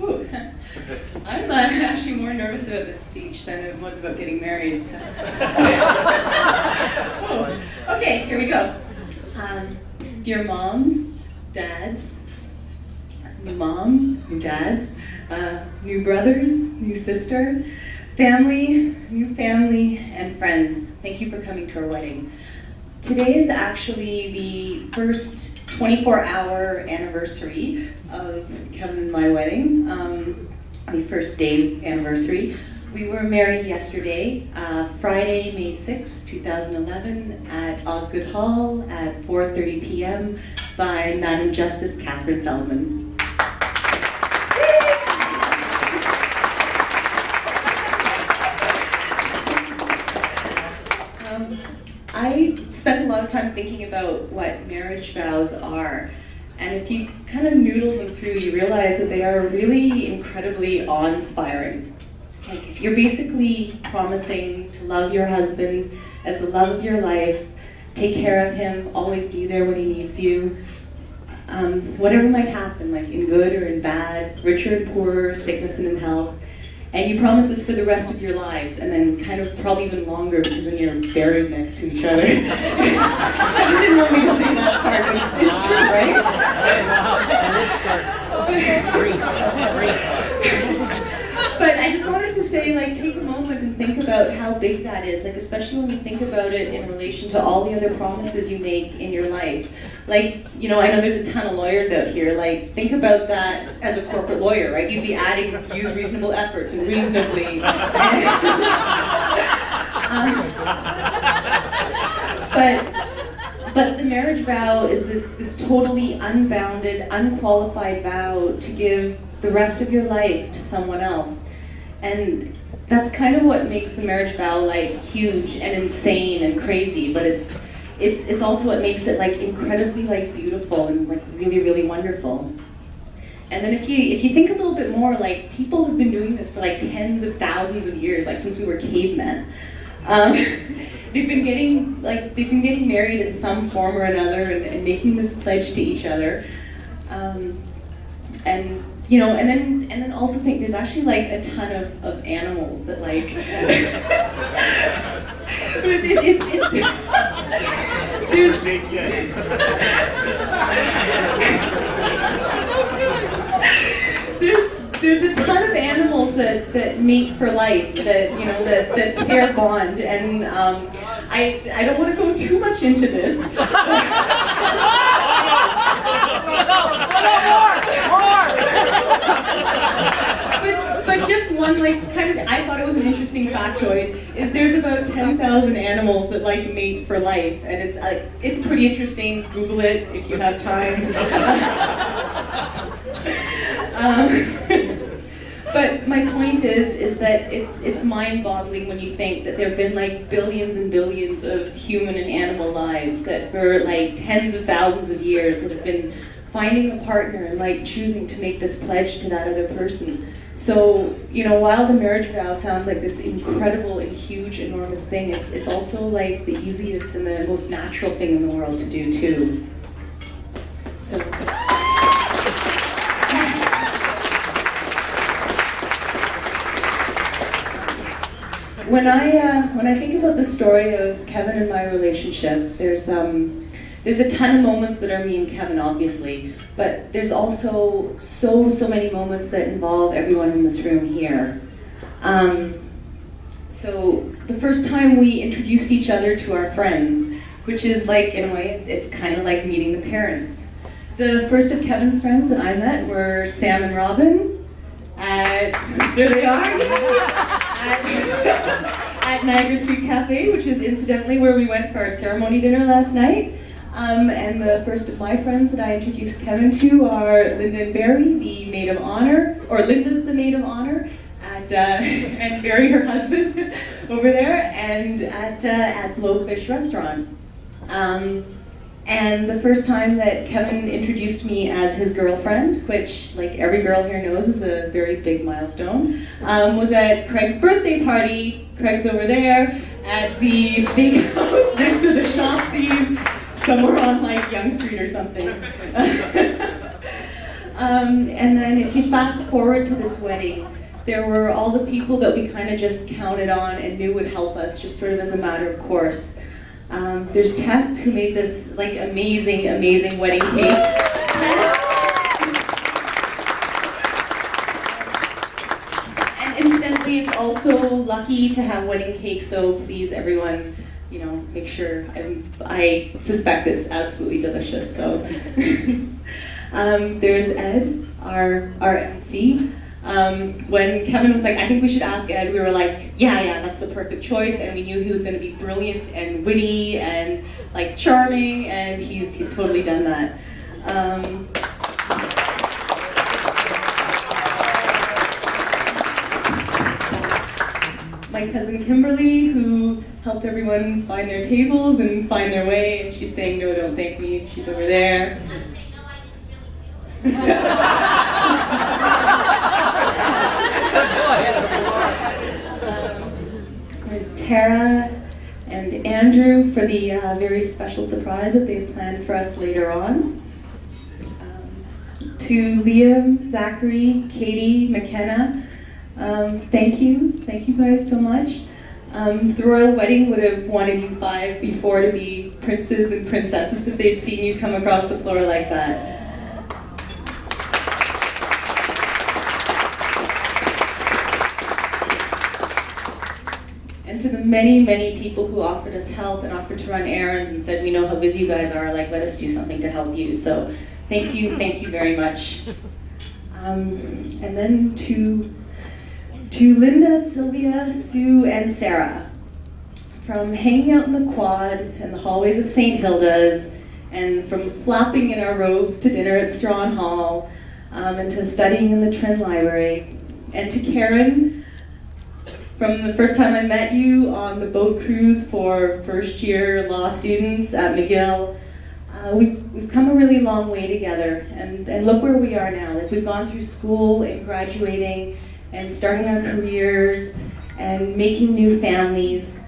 Ooh. I'm actually more nervous about this speech than it was about getting married. So. Oh. Okay, here we go. Dear moms, dads, new dads, new brothers, new sister, new family, and friends, thank you for coming to our wedding. Today is actually the first 24-hour anniversary of Kevin and my wedding, the first day anniversary. We were married yesterday, Friday, May 6, 2011, at Osgood Hall at 4:30 p.m. by Madam Justice Catherine Feldman. I spent a lot of time thinking about what marriage vows are, and if you kind of noodle them through, you realize that they are really incredibly awe-inspiring. Like, you're basically promising to love your husband as the love of your life, take care of him, always be there when he needs you, whatever might happen, like in good or in bad, richer and poorer, sickness and in health. And you promise this for the rest of your lives, and then kind of probably even longer, because then you're buried next to each other. You didn't want me to say that part, but it's true, right? But I just wanted to say, like, take a moment and think about how big that is, like, especially when you think about it in relation to all the other promises you make in your life. Like, you know, I know there's a ton of lawyers out here, like, think about that as a corporate lawyer, right? You'd be adding, use reasonable efforts and reasonably. But the marriage vow is this totally unbounded, unqualified vow to give the rest of your life to someone else. And that's kind of what makes the marriage vow, like, huge and insane and crazy, but it's also what makes it, like, incredibly, like, beautiful and, like, really, really wonderful. And then if you think a little bit more, like, people have been doing this for, like, tens of thousands of years, like, since we were cavemen. They've been getting married in some form or another and making this pledge to each other. And you know, and then also think there's actually, like, a ton of animals that, like, there's a ton of animals that mate for life, that, you know, that pair bond, and I don't want to go too much into this. But just one, like, kind of, I thought it was an interesting factoid, is there's about 10,000 animals that, like, mate for life, and it's pretty interesting. Google it if you have time. But my point is that it's mind-boggling when you think that there have been, like, billions and billions of human and animal lives that for, like, tens of thousands of years that have been finding a partner and, like, choosing to make this pledge to that other person. So, you know, while the marriage vow sounds like this incredible and huge, enormous thing, it's also, like, the easiest and the most natural thing in the world to do too. So. When I think about the story of Kevin and my relationship, there's a ton of moments that are me and Kevin, obviously, but there's also so many moments that involve everyone in this room here. So the first time we introduced each other to our friends, which is, like, in a way, it's kind of like meeting the parents. The first of Kevin's friends that I met were Sam and Robin. There they are. At Niagara Street Cafe, which is incidentally where we went for our ceremony dinner last night. And the first of my friends that I introduced Kevin to are Linda and Barry, the maid of honor, or Linda's the maid of honor, and Barry, her husband, over there, and at Blowfish Restaurant. And the first time that Kevin introduced me as his girlfriend, which, like, every girl here knows is a very big milestone, was at Craig's birthday party. Craig's over there at the steakhouse next to the Shopsies, somewhere on, like, Yonge Street or something. And then if you fast forward to this wedding, there were all the people that we kind of just counted on and knew would help us, just sort of as a matter of course. There's Tess, who made this like amazing, amazing wedding cake. And incidentally, it's also lucky to have wedding cake, so please, everyone, you know, make sure. I suspect it's absolutely delicious. So there's Ed, our MC. When Kevin was like, I think we should ask Ed, we were like, yeah, that's the perfect choice, and we knew he was going to be brilliant and witty and like charming, and he's totally done that. My cousin Kimberly, who helped everyone find their tables and find their way, and she's saying, no, don't thank me, she's over there. There's Tara and Andrew for the very special surprise that they've planned for us later on. To Liam, Zachary, Katie, McKenna, thank you guys so much. The royal wedding would have wanted you five before to be princes and princesses if they'd seen you come across the floor like that. And to the many, many people who offered us help and offered to run errands and said, we know how busy you guys are, like, let us do something to help you. So thank you very much. And then to Linda, Sylvia, Sue, and Sarah. From hanging out in the quad and the hallways of St. Hilda's, and from flapping in our robes to dinner at Strawn Hall, and to studying in the Trin Library. And to Karen, from the first time I met you on the boat cruise for first-year law students at McGill, we've come a really long way together, and look where we are now. Like, we've gone through school and graduating and starting our careers and making new families.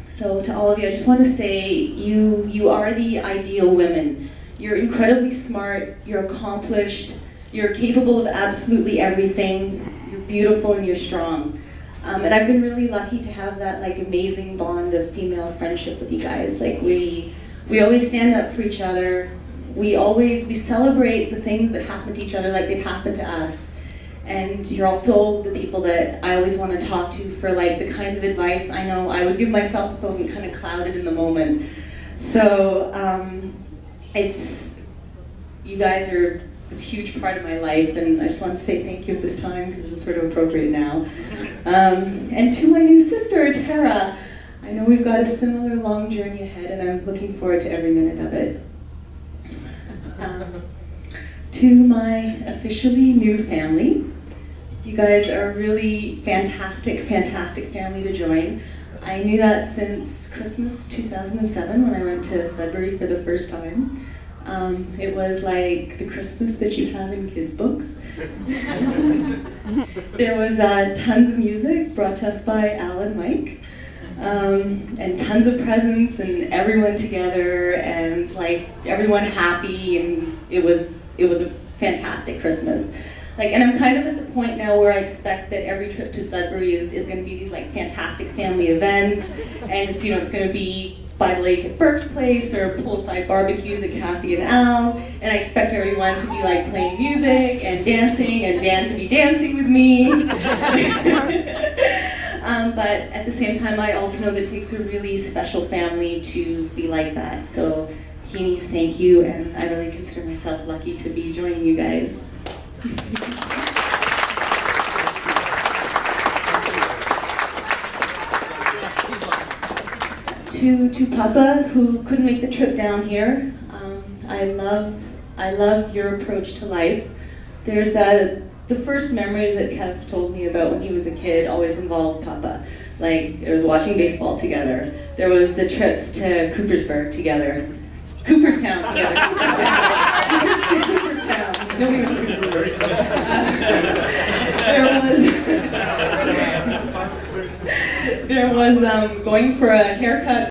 So to all of you, I just want to say you are the ideal women. You're incredibly smart, you're accomplished, you're capable of absolutely everything. Beautiful and you're strong. And I've been really lucky to have that like amazing bond of female friendship with you guys. Like we always stand up for each other. We celebrate the things that happen to each other like they've happened to us. And you're also the people that I always want to talk to for like the kind of advice I know I would give myself if I wasn't kind of clouded in the moment. So you guys are this huge part of my life, and I just want to say thank you at this time because it's sort of appropriate now. And to my new sister, Tara, I know we've got a similar long journey ahead, and I'm looking forward to every minute of it. To my officially new family, you guys are a really fantastic, fantastic family to join. I knew that since Christmas 2007 when I went to Sudbury for the first time. It was like the Christmas that you have in kids' books. There was tons of music brought to us by Al and Mike, and tons of presents and everyone together and like everyone happy, and it was a fantastic Christmas. Like, and I'm kind of at the point now where I expect that every trip to Sudbury is going to be these like fantastic family events, and it's it's going to be by the lake at Burke's Place or poolside barbecues at Kathy and Al's, and I expect everyone to be like playing music and dancing, and Dan to be dancing with me. But at the same time, I also know that it takes a really special family to be like that. So, Heenies, thank you, and I really consider myself lucky to be joining you guys. To Papa, who couldn't make the trip down here, I love your approach to life. There's the first memories that Kev's told me about when he was a kid always involved Papa. Like, there was watching baseball together. There was the trips to Coopersburg together. Cooperstown together. The trips to Cooperstown. Nobody went to Coopersburg. There was going for a haircut